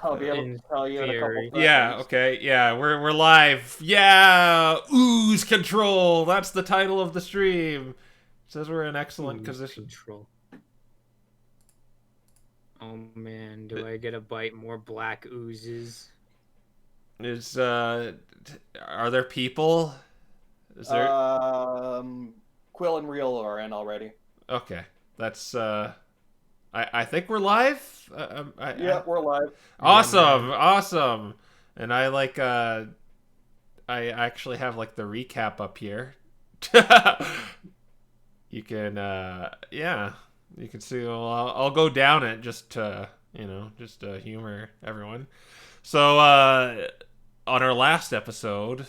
I'll be able to In tell you in a couple theory. Yeah, seconds. okay, yeah, we're live. Yeah, Ooze Control. That's the title of the stream. Says we're in excellent Ooze position. control. Oh man, do I get a bite more black oozes? Is are there people? Is there? Um, Quill and Real are in already. Okay, that's I think we're live. Yeah, we're live. Yeah, Awesome, man. awesome. And I like I actually have like the recap up here. You can yeah, you can see. Well, I'll go down it just to just to humor everyone. So on our last episode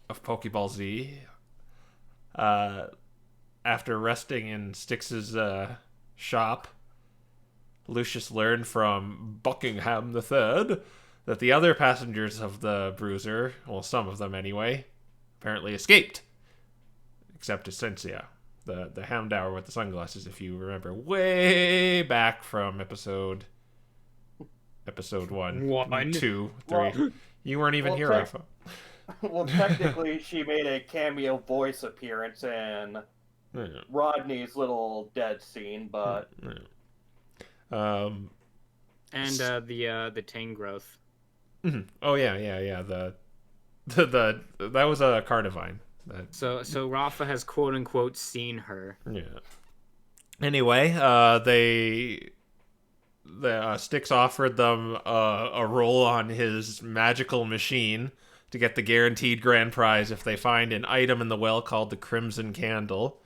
of Pokeball Z, uh, after resting in Styx's shop, Lucius learned from Buckingham the Third that the other passengers of the Bruiser, well, some of them anyway, apparently escaped, except Essentia, the Houndour with the sunglasses. If you remember, way back from episode one, One. two, three. Well, You weren't even well, here, Rafa. well, technically, she made a cameo voice appearance in Yeah. Rodney's little dead scene, but Yeah. Um. And the Tangrowth. Oh yeah. The that was a Cardivine. That, So Rafa has quote unquote seen her. yeah. Anyway, the Styx offered them a roll on his magical machine to get the guaranteed grand prize if they find an item in the well called the Crimson Candle.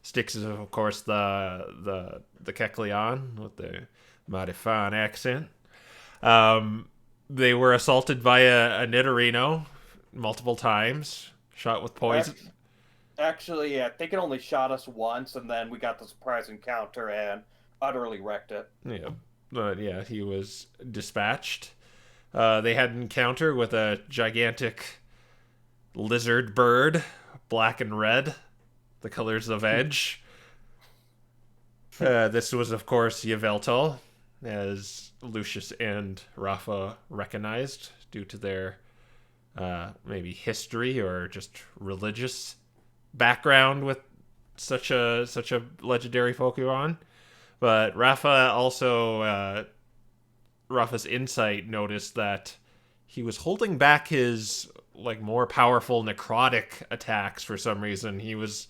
Styx is of course the Kecleon with the mighty fine accent. They were assaulted by a Nidorino multiple times, shot with poison. actually, I think it only shot us once, and then we got the surprise encounter and utterly wrecked it. Yeah, but yeah, he was dispatched. They had an encounter with a gigantic lizard bird, black and red, the colors of Edge. This was, of course, Yveltal, as Lucius and Raffa recognized due to their maybe history or just religious background with such a legendary Pokemon. But Raffa also Raffa's insight noticed that he was holding back his like more powerful necrotic attacks for some reason. He was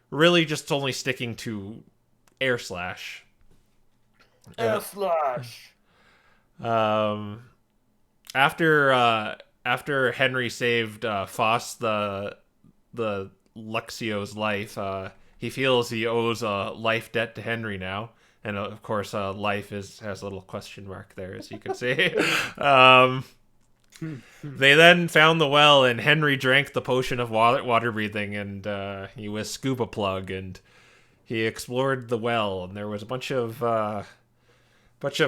really just only sticking to air slash. Air slash. Um, after Henry saved Foss the Luxio's life, he feels he owes a life debt to Henry now, and of course, life has a little question mark there, as you can see. They then found the well, and Henry drank the potion of water breathing, and he was scuba plug, and he explored the well, and there was a bunch of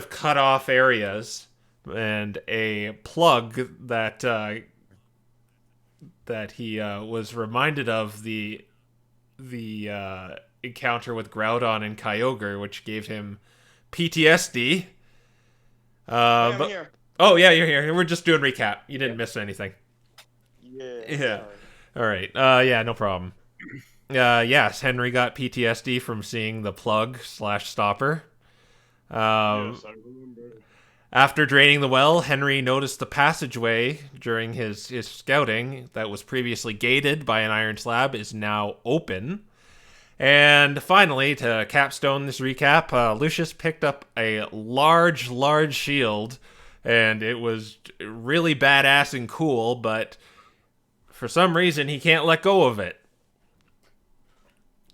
cut off areas, and a plug that he was reminded of the encounter with Groudon and Kyogre, which gave him PTSD. I'm But here. oh yeah, you're here. We're just doing recap. You didn't miss anything. Yeah. Yeah. Sorry. All right. Yeah, no problem. Yes, Henry got PTSD from seeing the plug slash stopper. Yes, I remember. After draining the well, Henry noticed the passageway during his scouting that was previously gated by an iron slab is now open. And finally, to capstone this recap, Lucius picked up a large shield, and it was really badass and cool, but for some reason he can't let go of it.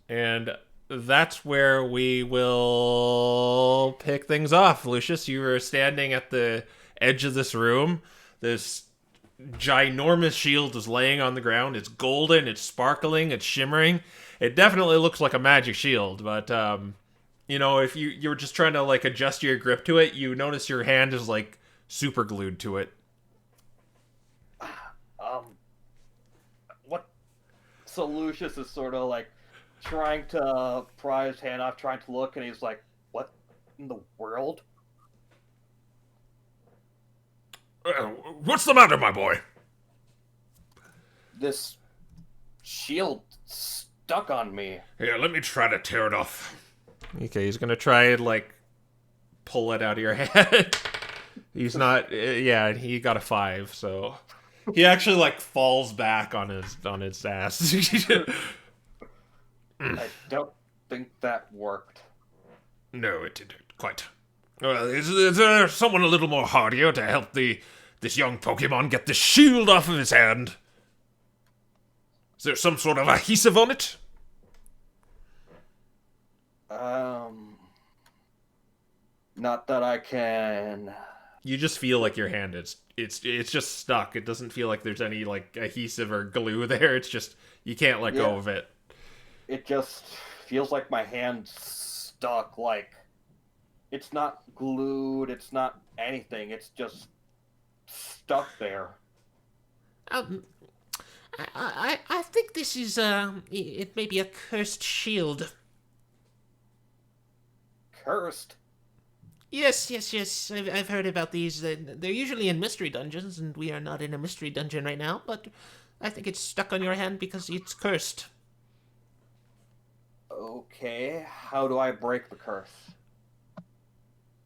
And that's where we will pick things off. Lucius, you were standing at the edge of this room. This ginormous shield is laying on the ground. It's golden, it's sparkling, it's shimmering. It definitely looks like a magic shield, but if you were just trying to like adjust your grip to it, you notice your hand is like super glued to it. What? So Lucius is sort of like trying to pry his hand off, trying to look, and he's like, "What in the world?" What's the matter, my boy? This shield stuck on me. Here, let me try to tear it off. Okay, he's gonna try and, like, pull it out of your head. He's not... yeah, he got a 5, so... He actually, like, falls back on his ass. I don't think that worked. No, it didn't quite. Is there someone a little more hardier to help this young Pokemon get the shield off of his hand? Is there some sort of adhesive on it? Not that I can... You just feel like your hand it's just stuck. It doesn't feel like there's any, like, adhesive or glue there. It's just, you can't let go of it. It just feels like my hand's stuck, like... It's not glued, it's not anything, it's just stuck there. I think this is, it may be a cursed shield. Cursed? Yes. I've heard about these. They're usually in mystery dungeons, and we are not in a mystery dungeon right now, but I think it's stuck on your hand because it's cursed. Okay, how do I break the curse?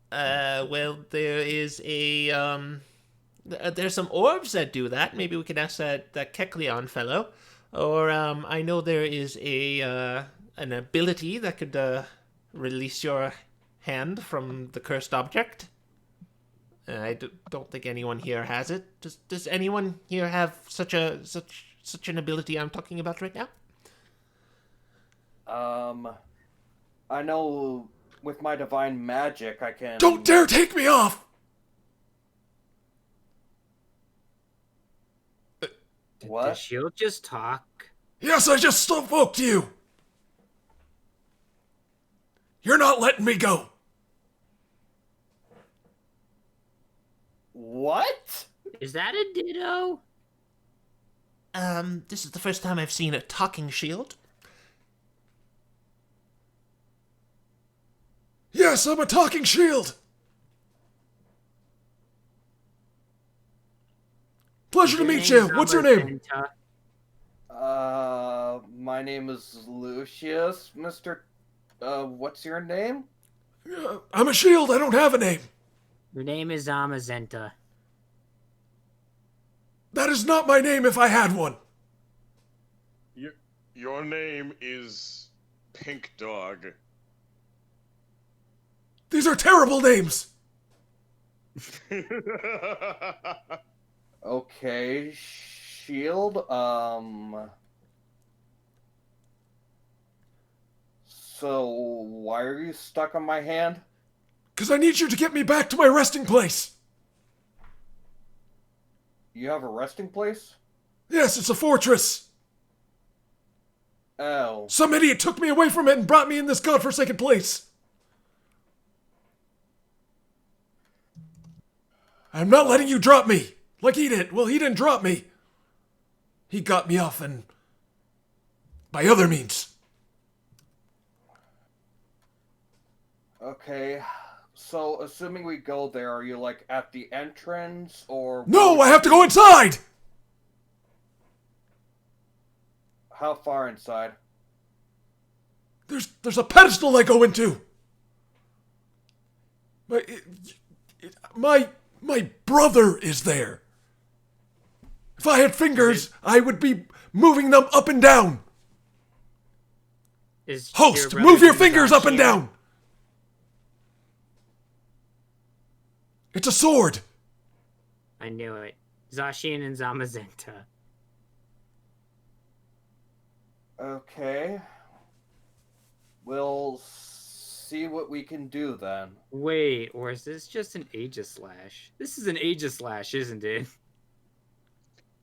Well, there is there's some orbs that do that. Maybe we could ask that Kecleon fellow. Or, I know there is an ability that could, release your hand from the cursed object. I don't think anyone here has it. Does anyone here have such an ability I'm talking about right now? I know with my divine magic I can... Don't dare take me off! What? Did the shield just talk? Yes, I just spoke to you! You're not letting me go! What? Is that a ditto? This is the first time I've seen a talking shield. Yes, I'm a talking shield! Pleasure to meet you. What's your name? My name is Lucius, Mr. What's your name? I'm a shield. I don't have a name. Your name is Zamazenta. That is not my name if I had one. Your name is Pink Dog. These are terrible names. Okay, shield, so why are you stuck on my hand? 'Cause I need you to get me back to my resting place. You have a resting place? Yes, it's a fortress. Oh. Some idiot took me away from it and brought me in this godforsaken place. I'm not letting you drop me, like he did. Well, he didn't drop me. He got me off, and by other means. Okay, so assuming we go there, are you like at the entrance, or... No, I have to go inside! How far inside? There's a pedestal I go into. My brother is there. If I had fingers, I would be moving them up and down. Host, move your fingers up and down. It's a sword. I knew it. Zacian and Zamazenta. Okay. We'll see what we can do then. Wait, or is this just an Aegislash? This is an Aegislash, isn't it?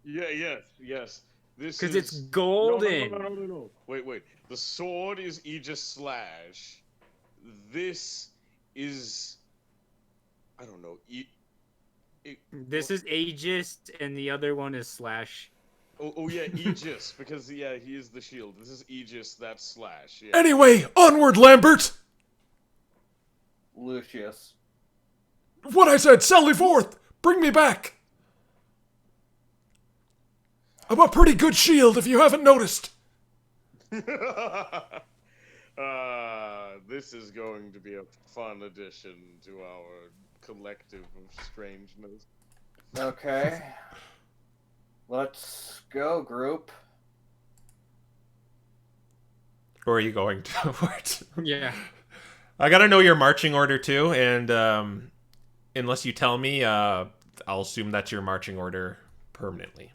Yes. This Because is... it's golden. No. Wait. The sword is Aegis Slash. This is... I don't know. This is Aegis, and the other one is Slash. Oh yeah, Aegis, because he is the shield. This is Aegis, that's Slash. Yeah. Anyway, onward, Lambert. Lucius. What I said, sally forth. Bring me back. I'm a pretty good shield if you haven't noticed. This is going to be a fun addition to our collective of strangeness. Okay. Let's go, group. Or are you going towards? Yeah. I gotta know your marching order too, and unless you tell me, I'll assume that's your marching order permanently.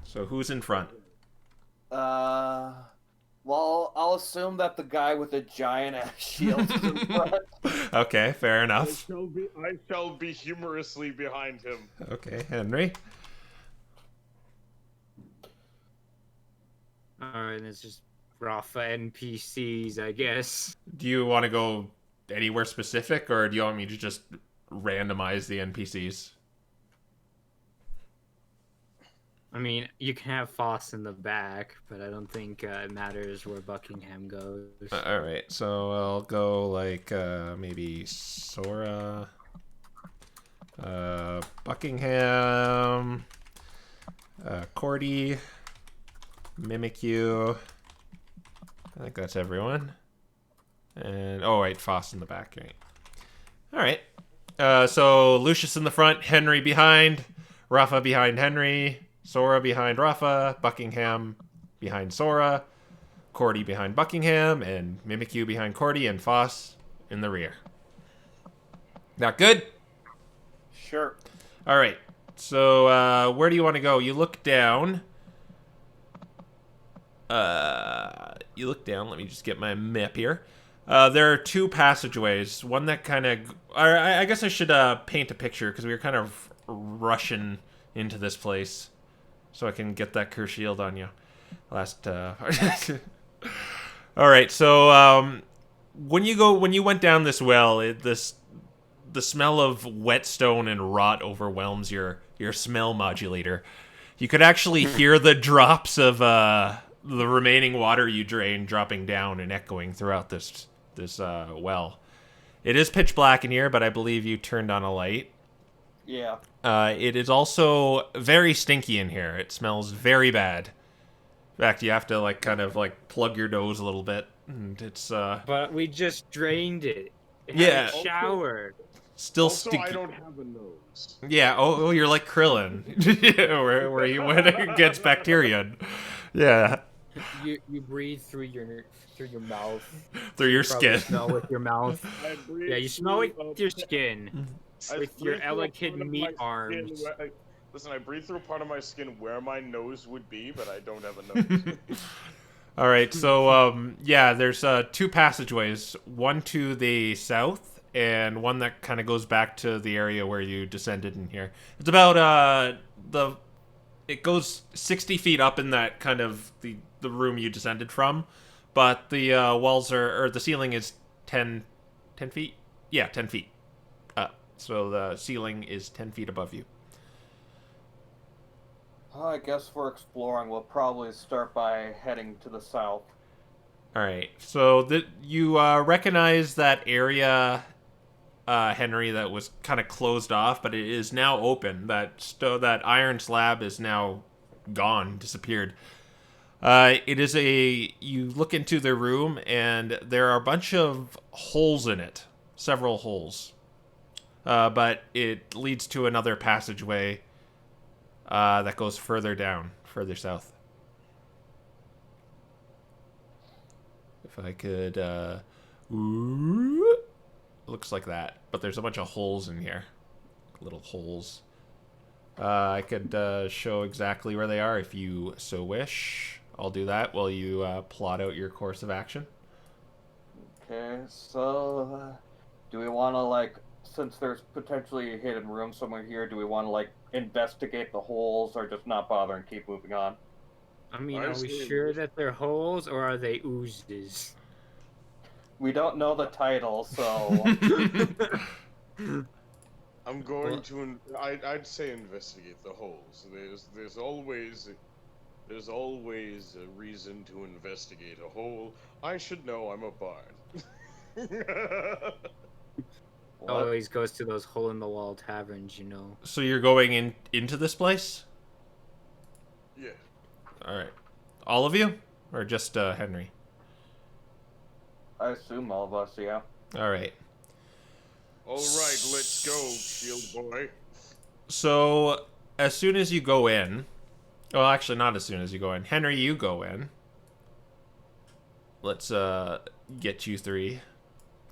So who's in front? Well, I'll assume that the guy with the giant ass shield is in front. Okay, fair enough. I shall be humorously behind him. Okay, Henry. Alright, it's just Raffa NPCs, I guess. Do you want to go anywhere specific, or do you want me to just randomize the NPCs? I mean, you can have Foss in the back, but I don't think it matters where Buckingham goes. All right, so I'll go like maybe Sora, Buckingham, Cordy, Mimikyu. I think that's everyone. And oh wait, Foss in the back. Right. All right. So Lucius in the front, Henry behind, Raffa behind Henry, Sora behind Raffa, Buckingham behind Sora, Cordy behind Buckingham, and Mimikyu behind Cordy, and Foss in the rear. Not good? Sure. All right. So where do you want to go? You look down. You look down. Let me just get my map here. There are two passageways. One that kind of... I guess I should paint a picture, because we were kind of rushing into this place. So I can get that curse shield on you. All right, so when you went down this well, the smell of whetstone and rot overwhelms your smell modulator. You could actually hear the drops of the remaining water you drained dropping down and echoing throughout this well. It is pitch black in here, but I believe you turned on a light. Yeah. It is also very stinky in here. It smells very bad. In fact, you have to kind of plug your nose a little bit, and it's But we just drained it. It Yeah. had a shower. still Also, stinky. I don't have a nose. Yeah. Oh, you're like Krillin, where you went against bacteria. Yeah, You breathe through your mouth. through your Probably skin. smell with your mouth. I breathe Yeah, you smell through, with your skin. I With your breathe through a Elekid part of meat my skin arms. listen, I breathe through a part of my skin where my nose would be, but I don't have a nose. All right, so yeah, there's two passageways, one to the south and one that kind of goes back to the area where you descended in here. It's about it goes 60 feet up in that kind of the room you descended from, but the walls or the ceiling is 10 feet? Yeah, 10 feet up. So the ceiling is 10 feet above you. I guess for exploring, we'll probably start by heading to the south. All right. So you recognize that area, Henry, that was kind of closed off, but it is now open. That iron slab is now gone, disappeared. It is you look into the room, and there are a bunch of holes in it, several holes. But it leads to another passageway that goes further down, further south. If I could, looks like that. But there's a bunch of holes in here, little holes. I could show exactly where they are if you so wish. I'll do that while you plot out your course of action. Okay, so do we want to since there's potentially a hidden room somewhere here, do we want to investigate the holes or just not bother and keep moving on? I mean, I are we see. sure that they're holes or are they oozes? We don't know the title, so I'm going to. I'd say investigate the holes. There's always a reason to investigate a hole. I should know. I'm a bard. Always goes to those hole-in-the-wall taverns, you know. So you're going into this place? Yeah. All right. All of you, or just Henry? I assume all of us, yeah. All right. All right, let's go, shield boy. So as soon as you go in, well, actually, not as soon as you go in. Henry, you go in. Let's get you three.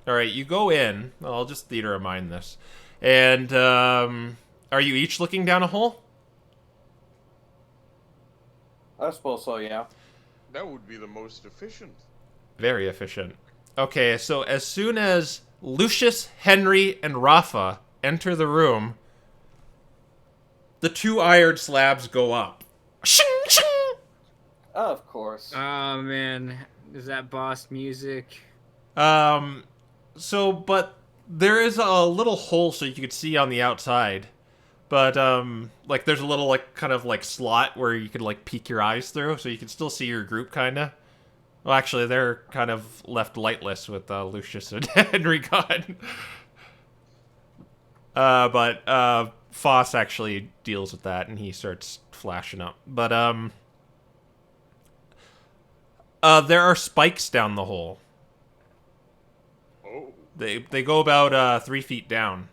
All right, you go in. I'll just theater of mind this. And are you each looking down a hole? I suppose so, yeah. That would be the most efficient. Very efficient. Okay, so as soon as Lucius, Henry, and Raffa enter the room, the 2 iron slabs go up. Shing, shing! Of course. Oh man, is that boss music? So, but there is a little hole so you could see on the outside. But, like, there's a little, like, kind of, like, slot where you could, like, peek your eyes through, so you can still see your group, kinda. Well, actually, they're kind of left lightless with, Lucius and Henry gone. But Foss actually deals with that, and he starts flashing up. But, there are spikes down the hole. Oh. They go about 3 feet down.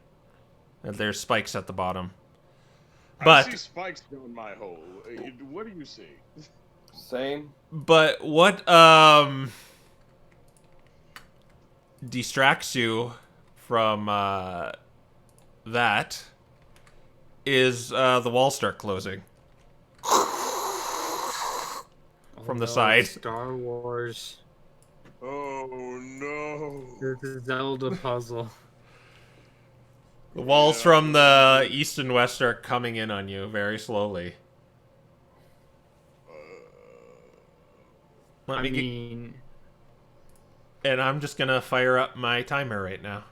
And there's spikes at the bottom. I see But spikes down my hole. What do you see? Same. what distracts you from that is the walls start closing from the side. Star Wars. Oh no. The Zelda puzzle. The walls from the east and west are coming in on you very slowly. I mean, And I'm just gonna fire up my timer right now.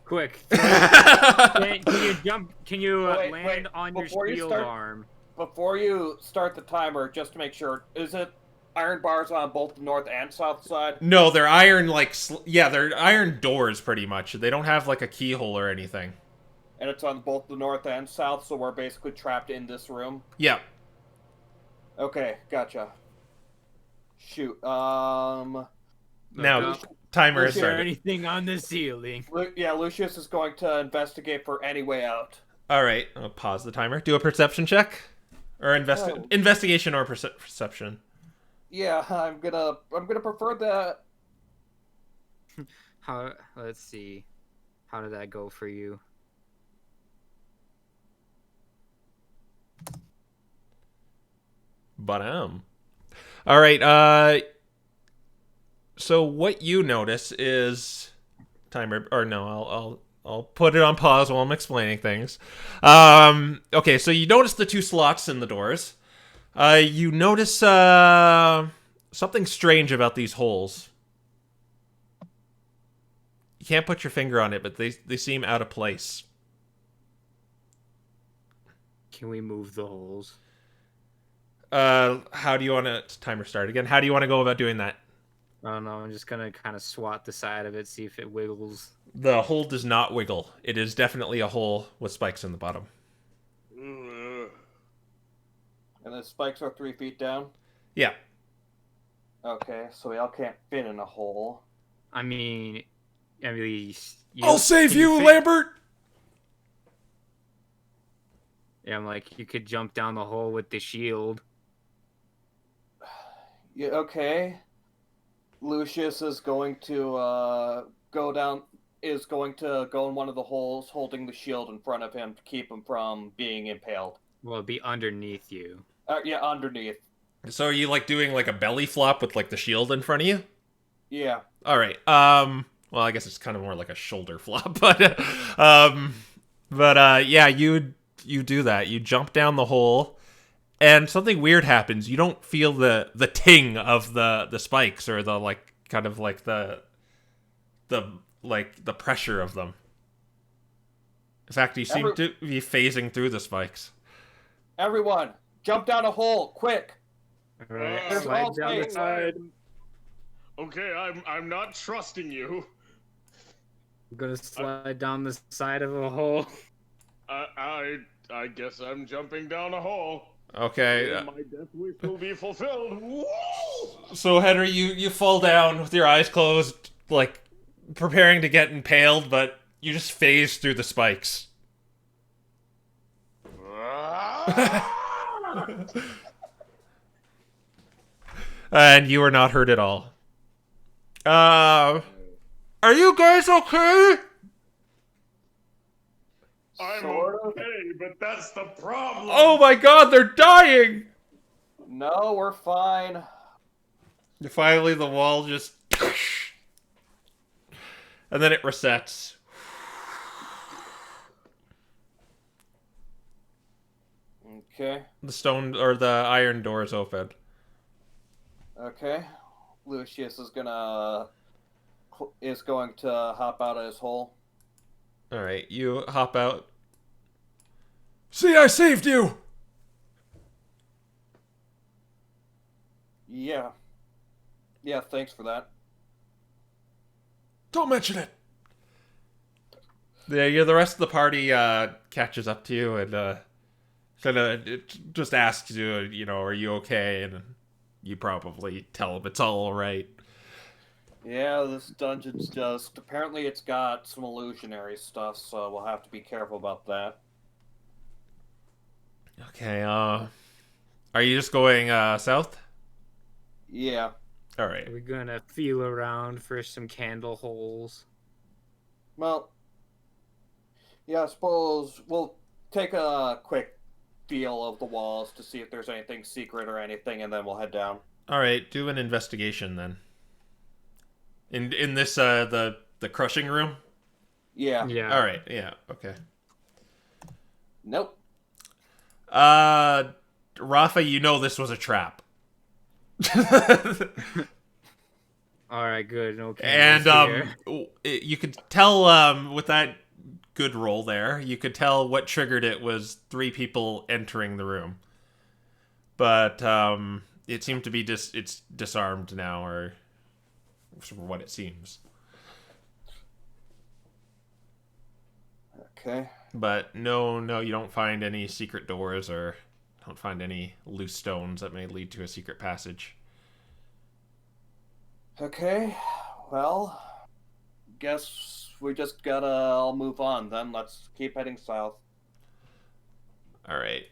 quick. Can you jump? Can you land on your before you shield start- arm? Before you start the timer, just to make sure, is it iron bars on both the north and south side? No, they're iron, like, yeah, they're iron doors, pretty much. They don't have, like, a keyhole or anything. And it's on both the north and south, so we're basically trapped in this room? Yeah. Okay, gotcha. Shoot, Now, Look up. timer is Is there started. anything on the ceiling? Yeah, Lucius is going to investigate for any way out. Alright, I'll pause the timer. Do a perception check? Or Oh. investigation or perception. Yeah, I'm gonna prefer that. Let's see. How did that go for you? But Alright, so what you notice is timer, or no, I'll put it on pause while I'm explaining things. Okay, so you notice the 2 slots in the doors. You notice something strange about these holes. You can't put your finger on it, but they seem out of place. Can we move the holes? How do you want to... Timer start again. How do you want to go about doing that? I don't know. I'm just gonna kind of swat the side of it, see if it wiggles. The hole does not wiggle. It is definitely a hole with spikes in the bottom. And the spikes are 3 feet down? Yeah. Okay, so we all can't fit in a hole. I mean, I'll save can you, fit- Lambert! Yeah, I'm like, you could jump down the hole with the shield. Yeah, okay. Lucius is going to go in one of the holes, holding the shield in front of him to keep him from being impaled. Well, it'd be underneath you. Yeah, underneath. So are you, like, doing, like, a belly flop with, like, the shield in front of you? Yeah. Alright, well, I guess it's kind of more like a shoulder flop, but, yeah, you do that. You jump down the hole, and something weird happens. You don't feel the ting of the spikes, or the, like, kind of, like, the pressure of them. In fact, you seem to be phasing through the spikes. Everyone, jump down a hole, quick! Alright, There's slide all down the space. side. Okay, I'm not trusting you. I'm gonna slide down the side of a hole. I guess I'm jumping down a hole. Okay. My death wish will be fulfilled. Woo! So Henry, you fall down with your eyes closed, like preparing to get impaled, but you just phase through the spikes. And you are not hurt at all. Are you guys okay? I'm Sort of. okay, but that's the problem. Oh my god, they're dying! No, we're fine. Finally, the wall just... And then it resets. Okay. The stone, or the iron door is open. Okay. Lucius is going to hop out of his hole. Alright, you hop out. See, I saved you! Yeah. Yeah, thanks for that. Don't mention it! Yeah, the rest of the party catches up to you and kind of just asks you, you know, are you okay? And you probably tell them it's all alright. Yeah, this dungeon's just... Apparently it's got some illusionary stuff, so we'll have to be careful about that. Okay, are you just going south? Yeah. Alright. We're gonna feel around for some candle holes. Well, yeah, I suppose we'll take a quick feel of the walls to see if there's anything secret or anything, and then we'll head down. Alright, do an investigation then. In this, the crushing room? Yeah. Yeah. Alright, yeah, okay. Nope. Raffa, you know this was a trap. All right, good. Okay. And you could tell with that good roll there, you could tell what triggered it was 3 people entering the room. But it seemed to be it's disarmed now, or for what it seems. Okay. But no, you don't find any secret doors or don't find any loose stones that may lead to a secret passage. Okay. Well, guess we just gotta all move on then. Let's keep heading south. All right.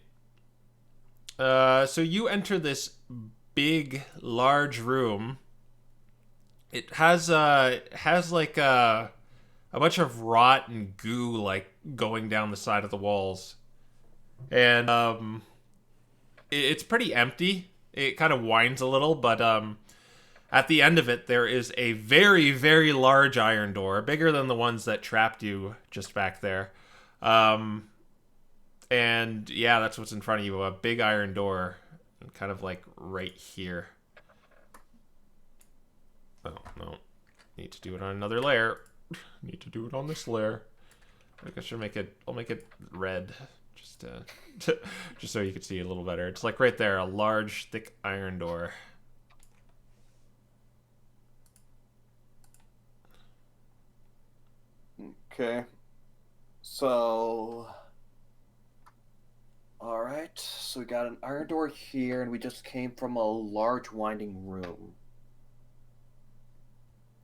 So you enter this big, large room. It has like a bunch of rot and goo like going down the side of the walls, and it's pretty empty. It kind of winds a little, but at the end of it there is a very, very large iron door, bigger than the ones that trapped you just back there. And yeah, that's what's in front of you, a big iron door, kind of like right here. Oh, no. Need to do it on another layer. Need to do it on this layer. I think I should make it, I'll make it red, just just so you can see it a little better. It's like right there, a large, thick iron door. Okay. So... Alright, so we got an iron door here, and we just came from a large winding room.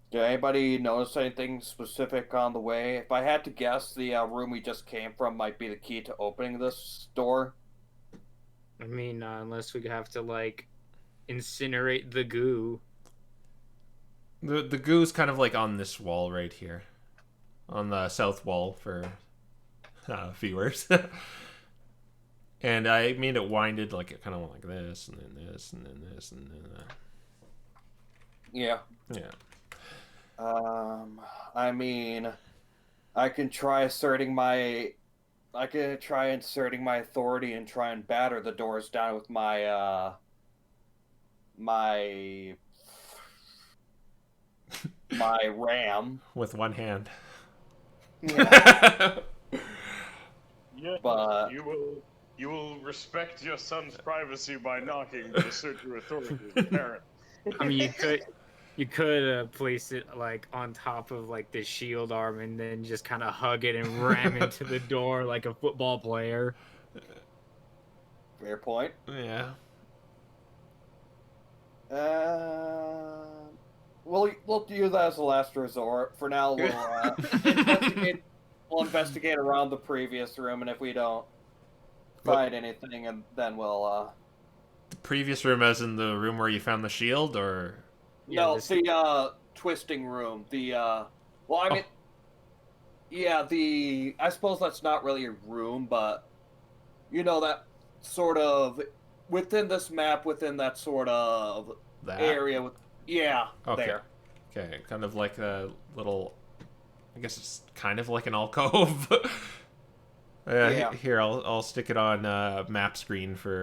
Did anybody notice anything specific on the way? If I had to guess, the room we just came from might be the key to opening this door. I mean, unless we have to like incinerate the goo. The goo's kind of like on this wall right here. On the south wall for viewers. And I mean it winded like it kind of went like this, and then this, and then this, and then that. Yeah. Yeah. I mean, I can try inserting my authority and try and batter the doors down with my my ram. With one hand. Yeah. Yeah, But you will respect your son's privacy by knocking, but assert your authority as a parent. I mean, you could place it like on top of like the shield arm and then just kind of hug it and ram into the door like a football player. Fair point. Yeah. We'll use that as a last resort. For now, we'll investigate around the previous room, and if we don't find anything, and then we'll The previous room, as in the room where you found the shield, or no, this- the twisting room. Well, I mean, yeah, I suppose that's not really a room, but you know that sort of within this map, within that sort of that area with Okay. there. Okay, kind of like a little. I guess it's kind of like an alcove. Yeah. Here, I'll stick it on map screen for